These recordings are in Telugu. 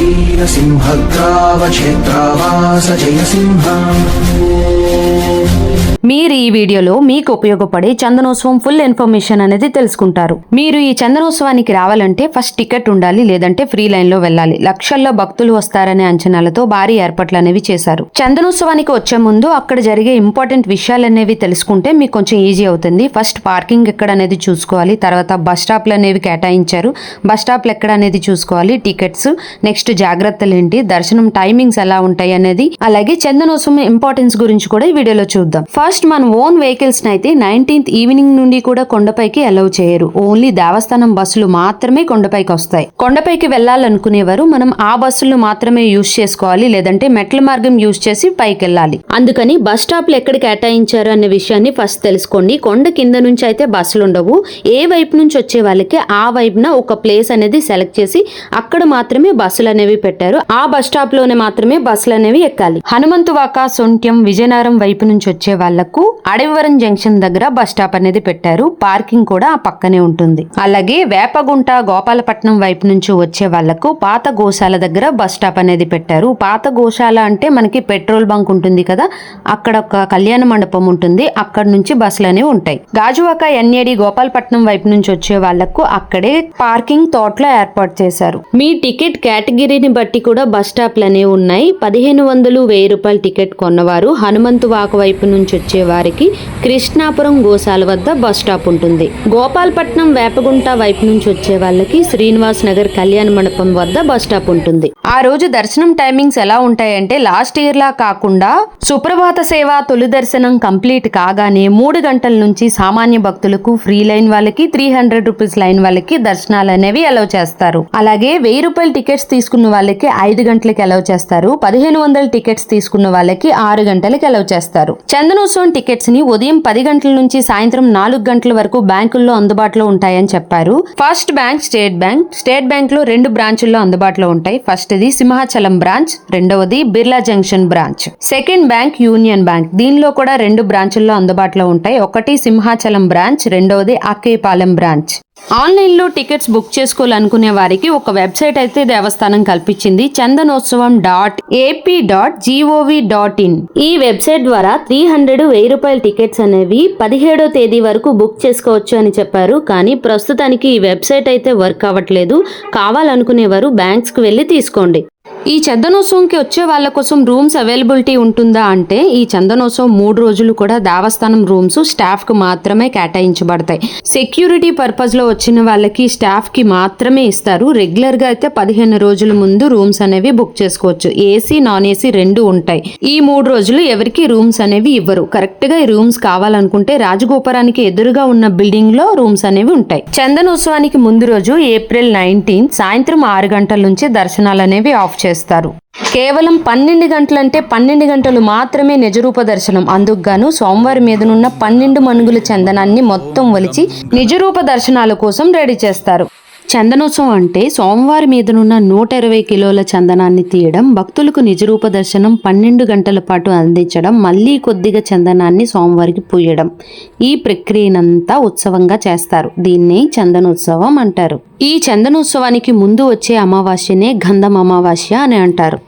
वीरसिंहग्रावक्षेत्रावास जयसिंह। మీరు ఈ వీడియోలో మీకు ఉపయోగపడే చందనోత్సవం ఫుల్ ఇన్ఫర్మేషన్ అనేది తెలుసుకుంటారు. మీరు ఈ చందనోత్సవానికి రావాలంటే ఫస్ట్ టికెట్ ఉండాలి, లేదంటే ఫ్రీ లైన్ లో వెళ్ళాలి. లక్షల్లో భక్తులు వస్తారనే అంచనాలతో భారీ ఏర్పాట్లు అనేవి చేశారు. చందనోత్సవానికి వచ్చే ముందు అక్కడ జరిగే ఇంపార్టెంట్ విషయాలు అనేవి తెలుసుకుంటే మీకు కొంచెం ఈజీ అవుతుంది. ఫస్ట్ పార్కింగ్ ఎక్కడ అనేది చూసుకోవాలి, తర్వాత బస్ స్టాప్లు అనేవి కేటాయించారు, బస్ స్టాప్లు ఎక్కడ అనేది చూసుకోవాలి, టికెట్స్, నెక్స్ట్ జాగ్రత్తలు ఏంటి, దర్శనం టైమింగ్స్ ఎలా ఉంటాయి అనేది, అలాగే చందనోత్సవం ఇంపార్టెన్స్ గురించి కూడా ఈ వీడియోలో చూద్దాం. ఫస్ట్ మన ఓన్ వెహికల్స్ నైతే 19th ఈవినింగ్ నుండి కూడా కొండపైకి అలౌ చేయరు. ఓన్లీ దేవస్థానం బస్సులు మాత్రమే కొండపైకి వస్తాయి. కొండపైకి వెళ్లాలనుకునేవారు మనం ఆ బస్సులు మాత్రమే యూజ్ చేసుకోవాలి, లేదంటే మెట్ల మార్గం యూజ్ చేసి పైకి వెళ్ళాలి. అందుకని బస్ స్టాప్లు ఎక్కడ కేటాయించారు అనే విషయాన్ని ఫస్ట్ తెలుసుకోండి. కొండ కింద నుంచి అయితే బస్సులు ఉండవు. ఏ వైపు నుంచి వచ్చే వాళ్ళకి ఆ వైపున ఒక ప్లేస్ అనేది సెలెక్ట్ చేసి అక్కడ మాత్రమే బస్సులు అనేవి పెట్టారు. ఆ బస్ స్టాప్ లోనే మాత్రమే బస్సులు అనేవి ఎక్కాలి. హనుమంతువాక, సొంట్యం, విజయనగరం వైపు నుంచి వచ్చే వాళ్ళకు అడవివరం జంక్షన్ దగ్గర బస్ స్టాప్ అనేది పెట్టారు. పార్కింగ్ కూడా ఆ పక్కనే ఉంటుంది. అలాగే వేపగుంట, గోపాలపట్నం వైపు నుంచి వచ్చే వాళ్లకు పాత గోశాల దగ్గర బస్ స్టాప్ అనేది పెట్టారు. పాత గోశాల అంటే మనకి పెట్రోల్ బంక్ ఉంటుంది కదా, అక్కడ ఒక కళ్యాణ మండపం ఉంటుంది, అక్కడ నుంచి బస్సులు అనేవి ఉంటాయి. గాజువాక, ఎన్ఏడి, గోపాలపట్నం వైపు నుంచి వచ్చే వాళ్లకు అక్కడే పార్కింగ్ తోటలో ఏర్పాటు చేశారు. మీ టికెట్ కేటగిరీని బట్టి కూడా బస్ స్టాప్లు అనేవి ఉన్నాయి. 1500, 1000 రూపాయల టికెట్ కొన్నవారు హనుమంతువాక వైపు నుంచి వచ్చే వారికి కృష్ణాపురం గోశాల వద్ద బస్ స్టాప్ ఉంటుంది. గోపాలపట్నం, వేపగుంట వైపు నుంచి వచ్చే వాళ్ళకి శ్రీనివాస్ నగర్ కళ్యాణ మండపం వద్ద బస్ స్టాప్ ఉంటుంది. ఆ రోజు దర్శనం టైమింగ్స్ ఎలా ఉంటాయంటే లాస్ట్ ఇయర్ లా కాకుండా సుప్రభాత సేవ, తొలి దర్శనం కంప్లీట్ కాగానే 3 గంటల నుంచి సామాన్య భక్తులకు, ఫ్రీ లైన్ వాళ్ళకి, 300 రూపీస్ లైన్ వాళ్ళకి దర్శనాలు అనేవి అలౌ చేస్తారు. అలాగే 1000 రూపాయల టికెట్స్ తీసుకున్న వాళ్ళకి 5 గంటలకి అలౌ చేస్తారు. 1500 టికెట్స్ తీసుకున్న వాళ్ళకి 6 గంటలకి అలౌ చేస్తారు. చందనోత్సవం టికెట్స్ ని ఉదయం 10 గంటల నుంచి సాయంత్రం 4 గంటల వరకు బ్యాంకుల్లో అందుబాటులో ఉంటాయని చెప్పారు. First bank state bank. State bank లో 2 బ్రాంచుల్లో అందుబాటులో ఉంటాయి. ఫస్ట్ ది సింహాచలం బ్రాంచ్, రెండవది Birla junction branch. Second bank union bank. దీనిలో కూడా 2 బ్రాంచుల్లో అందుబాటులో ఉంటాయి. ఒకటి సింహాచలం బ్రాంచ్, రెండవది అక్కేపాలెం బ్రాంచ్. ఆన్లైన్ లో టికెట్స్ బుక్ చేసుకోవాలనుకునే వారికి ఒక వెబ్సైట్ అయితే దేవస్థానం కల్పించింది, chandanotsavam.ap.gov.in. ఈ వెబ్సైట్ ద్వారా 300, 1000 రూపాయల టికెట్స్ అనేవి 17వ తేదీ వరకు బుక్ చేసుకోవచ్చు అని చెప్పారు. కానీ ప్రస్తుతానికి ఈ వెబ్సైట్ అయితే వర్క్ అవ్వట్లేదు. కావాలనుకునేవారు బ్యాంక్స్ కు వెళ్లి తీసుకోండి. ఈ చందనోత్సవంకి వచ్చే వాళ్ళ కోసం రూమ్స్ అవైలబిలిటీ ఉంటుందా అంటే ఈ చందనోత్సవం 3 రోజులు కూడా దేవస్థానం రూమ్స్ స్టాఫ్ కు మాత్రమే కేటాయించబడతాయి. సెక్యూరిటీ పర్పస్ లో వచ్చిన వాళ్ళకి స్టాఫ్ కి మాత్రమే ఇస్తారు. రెగ్యులర్ గా అయితే 15 రోజుల ముందు రూమ్స్ అనేవి బుక్ చేసుకోవచ్చు. ఏసీ, నాన్ ఏసీ 2 ఉంటాయి. ఈ 3 రోజులు ఎవరికి రూమ్స్ అనేవి ఇవ్వరు. కరెక్ట్ గా ఈ రూమ్స్ కావాలనుకుంటే రాజగోపురానికి ఎదురుగా ఉన్న బిల్డింగ్ లో రూమ్స్ అనేవి ఉంటాయి. చందనోత్సవానికి ముందు రోజు ఏప్రిల్ 19 సాయంత్రం 6 గంటల నుంచి దర్శనాలు అనేవి ఆఫ్ చేస్తారు. కేవలం 12 గంటలంటే 12 గంటలు మాత్రమే నిజరూప దర్శనం. అందుకుగాను సోమవారం మీదనున్న 12 మణుగుల చందనాన్ని మొత్తం ఒలిచి నిజరూప దర్శనాల కోసం రెడీ చేస్తారు. చందనోత్సవం అంటే సోమవారం మీదనున్న 120 కిలోల చందనాన్ని తీయడం, భక్తులకు నిజరూప దర్శనం 12 గంటల పాటు అందించడం, మళ్ళీ కొద్దిగా చందనాన్ని సోమవారికి పూయడం. ఈ ప్రక్రియనంతా ఉత్సవంగా చేస్తారు. దీన్నే చందనోత్సవం అంటారు. ఈ చందనోత్సవానికి ముందు వచ్చే అమావాస్యనే గంధం అమావాస్య అని అంటారు.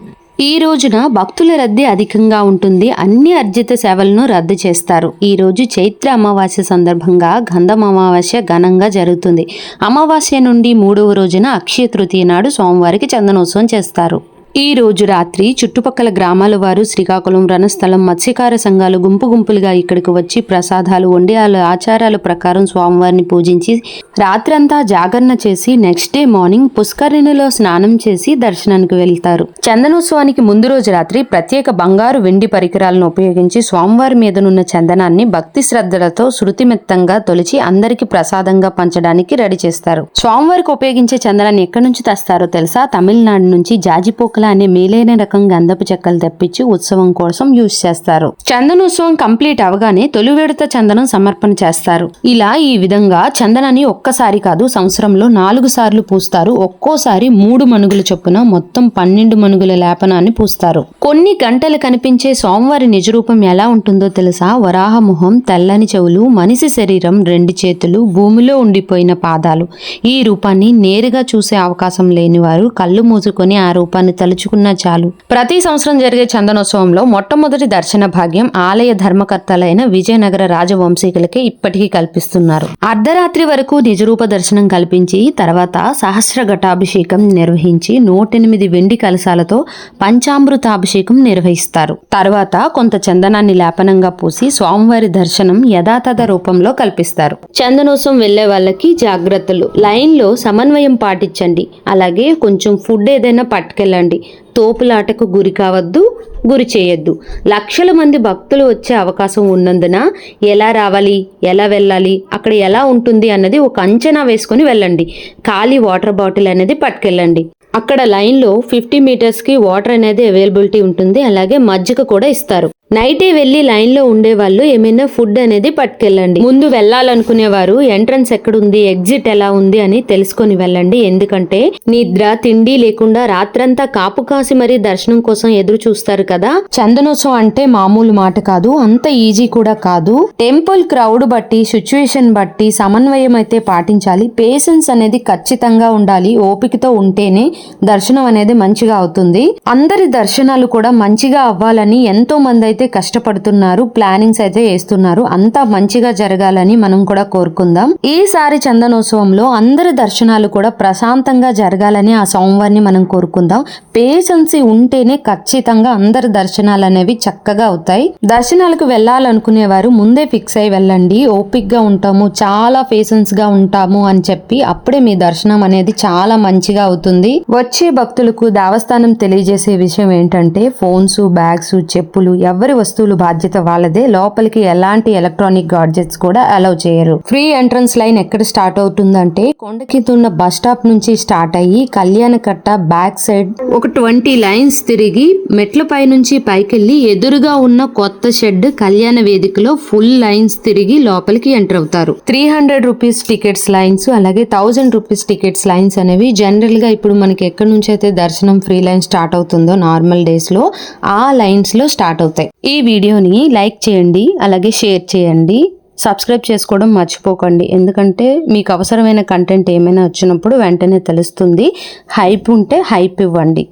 ఈ రోజున భక్తుల రద్దీ అధికంగా ఉంటుంది. అన్ని అర్జిత సేవలను రద్దు చేస్తారు. ఈ రోజు చైత్ర అమావాస్య సందర్భంగా గంధం అమావాస్య ఘనంగా జరుగుతుంది. అమావాస్య నుండి 3వ రోజున అక్షయ తృతీయ నాడు సోమవారికి చందనోత్సవం చేస్తారు. ఈ రోజు రాత్రి చుట్టుపక్కల గ్రామాల వారు, శ్రీకాకుళం, రణస్థలం, మత్స్యకార సంఘాలు గుంపు గుంపులుగా ఇక్కడికి వచ్చి ప్రసాదాలు వండి ఆచారాల ప్రకారం స్వామివారిని పూజించి రాత్రంతా జాగరణ చేసి నెక్స్ట్ డే మార్నింగ్ పుష్కరిణిలో స్నానం చేసి దర్శనానికి వెళ్తారు. చందనోత్సవానికి ముందు రోజు రాత్రి ప్రత్యేక బంగారు, వెండి పరికరాలను ఉపయోగించి స్వామివారి మీదనున్న చందనాన్ని భక్తి శ్రద్ధలతో శృతిమెత్తంగా తొలిచి అందరికి ప్రసాదంగా పంచడానికి రెడీ చేస్తారు. స్వామివారికి ఉపయోగించే చందనాన్ని ఎక్కడి నుంచి తెస్తారో తెలుసా? తమిళనాడు నుంచి జాజిపోకల అనే మేలైన రకం గంధపు చెక్కలు తెప్పించి ఉత్సవం కోసం యూజ్ చేస్తారు. చందనోత్సవం కంప్లీట్ అవగానే తొలి విడత చందనం సమర్పణ చేస్తారు. ఇలా ఈ విధంగా చందనాన్ని ఒక్కసారి కాదు సంవత్సరంలో 4 సార్లు పూస్తారు. ఒక్కోసారి 3 మనుగుల చొప్పున మొత్తం 12 మనుగుల లేపనాన్ని పూస్తారు. కొన్ని గంటలు కనిపించే స్వామివారి నిజరూపం ఎలా ఉంటుందో తెలుసా? వరాహ మొహం, తెల్లని చెవులు, మనిషి శరీరం, 2 చేతులు, భూమిలో ఉండిపోయిన పాదాలు. ఈ రూపాన్ని నేరుగా చూసే అవకాశం లేని వారు కళ్ళు మూసుకొని ఆ రూపాన్ని తలుచుకున్నా చాలు. ప్రతి సంవత్సరం జరిగే చందనోత్సవంలో మొట్టమొదటి దర్శన భాగ్యం ఆలయ ధర్మకర్తలైన విజయనగర రాజవంశీకులకే ఇప్పటికీ కల్పిస్తున్నారు. అర్ధరాత్రి వరకు నిజరూప దర్శనం కల్పించి తర్వాత సహస్ర ఘటాభిషేకం నిర్వహించి 108 వెండి కలశాలతో పంచామృతాభిషేకం నిర్వహిస్తారు. తర్వాత కొంత చందనాన్ని లేపనంగా పూసి స్వామివారి దర్శనం యథాతథ రూపంలో కల్పిస్తారు. చందనోత్సవం వెళ్లే వాళ్ళకి జాగ్రత్తలు: లైన్ లో సమన్వయం పాటించండి. అలాగే కొంచెం ఫుడ్ ఏదైనా పట్టుకెళ్ళండి. తోపులాటకు గురి కావద్దు, గురి చేయొద్దు. లక్షల మంది భక్తులు వచ్చే అవకాశం ఉన్నందున ఎలా రావాలి, ఎలా వెళ్ళాలి, అక్కడ ఎలా ఉంటుంది అన్నది ఒక అంచనా వేసుకుని వెళ్ళండి. ఖాళీ వాటర్ బాటిల్ అనేది పట్టుకెళ్ళండి. అక్కడ లైన్లో 50 మీటర్స్కి వాటర్ అనేది అవైలబిలిటీ ఉంటుంది. అలాగే మజ్జిగ కూడా ఇస్తారు. నైటే వెళ్లి లైన్లో ఉండే వాళ్ళు ఏమైనా ఫుడ్ అనేది పట్టుకెళ్ళండి. ముందు వెళ్ళాలనుకునేవారు ఎంట్రన్స్ ఎక్కడుంది, ఎగ్జిట్ ఎలా ఉంది అని తెలుసుకొని వెళ్ళండి. ఎందుకంటే నిద్ర తిండి లేకుండా రాత్రంతా కాపు కాసి మరీ దర్శనం కోసం ఎదురు చూస్తారు కదా. చందనోత్సవం అంటే మామూలు మాట కాదు, అంత ఈజీ కూడా కాదు. టెంపుల్ క్రౌడ్ బట్టి, సిచ్యువేషన్ బట్టి సమన్వయం అయితే పాటించాలి. పేషెన్స్ అనేది ఖచ్చితంగా ఉండాలి. ఓపికతో ఉంటేనే దర్శనం అనేది మంచిగా అవుతుంది. అందరి దర్శనాలు కూడా మంచిగా అవ్వాలని ఎంతో మంది అయితే కష్టపడుతున్నారు, ప్లానింగ్స్ అయితే వేస్తున్నారు. అంతా మంచిగా జరగాలని మనం కూడా కోరుకుందాం. ఈసారి చందనోత్సవంలో అందరి దర్శనాలు కూడా ప్రశాంతంగా జరగాలని ఆ స్వామివారిని మనం కోరుకుందాం. పేషెన్సీ ఉంటేనే ఖచ్చితంగా అందరి దర్శనాలు అనేవి చక్కగా అవుతాయి. దర్శనాలకు వెళ్ళాలనుకునేవారు ముందే ఫిక్స్ అయి వెళ్ళండి. ఓపిక్గా ఉంటాము, చాలా పేషెన్స్ గా ఉంటాము అని చెప్పి అప్పుడే మీ దర్శనం అనేది చాలా మంచిగా అవుతుంది. వచ్చే భక్తులకు దేవస్థానం తెలియజేసే విషయం ఏంటంటే ఫోన్స్, బ్యాగ్స్, చెప్పులు, ఎవరి వస్తువులు బాధ్యత వాళ్ళదే. లోపలికి ఎలాంటి ఎలక్ట్రానిక్ గాడ్జెట్స్ కూడా అలౌ చేయరు. ఫ్రీ ఎంట్రన్స్ లైన్ ఎక్కడ స్టార్ట్ అవుతుందంటే కొండ కింద ఉన్న బస్ స్టాప్ నుంచి స్టార్ట్ అయ్యి కళ్యాణ కట్ట బ్యాక్ సైడ్ ఒక 20 లైన్స్ తిరిగి మెట్ల పై నుంచి పైకెళ్లి ఎదురుగా ఉన్న కొత్త షెడ్ కళ్యాణ వేదికలో ఫుల్ లైన్స్ తిరిగి లోపలికి ఎంటర్ అవుతారు. 300 రూపీస్ టికెట్స్ లైన్స్, అలాగే 1000 రూపీస్ టికెట్స్ లైన్స్ అనేవి జనరల్ గా ఇప్పుడు మనకి ఎక్కడి నుంచి అయితే దర్శనం ఫ్రీ లైన్ స్టార్ట్ అవుతుందో నార్మల్ డేస్ లో ఆ లైన్స్ లో స్టార్ట్ అవుతాయి. ఈ వీడియోని లైక్ చేయండి, అలాగే షేర్ చేయండి, సబ్స్క్రైబ్ చేసుకోవడం మర్చిపోకండి. ఎందుకంటే మీకు అవసరమైన కంటెంట్ ఏమైనా వచ్చినప్పుడు వెంటనే తెలుస్తుంది. హైప్ ఉంటే హైప్ ఇవ్వండి.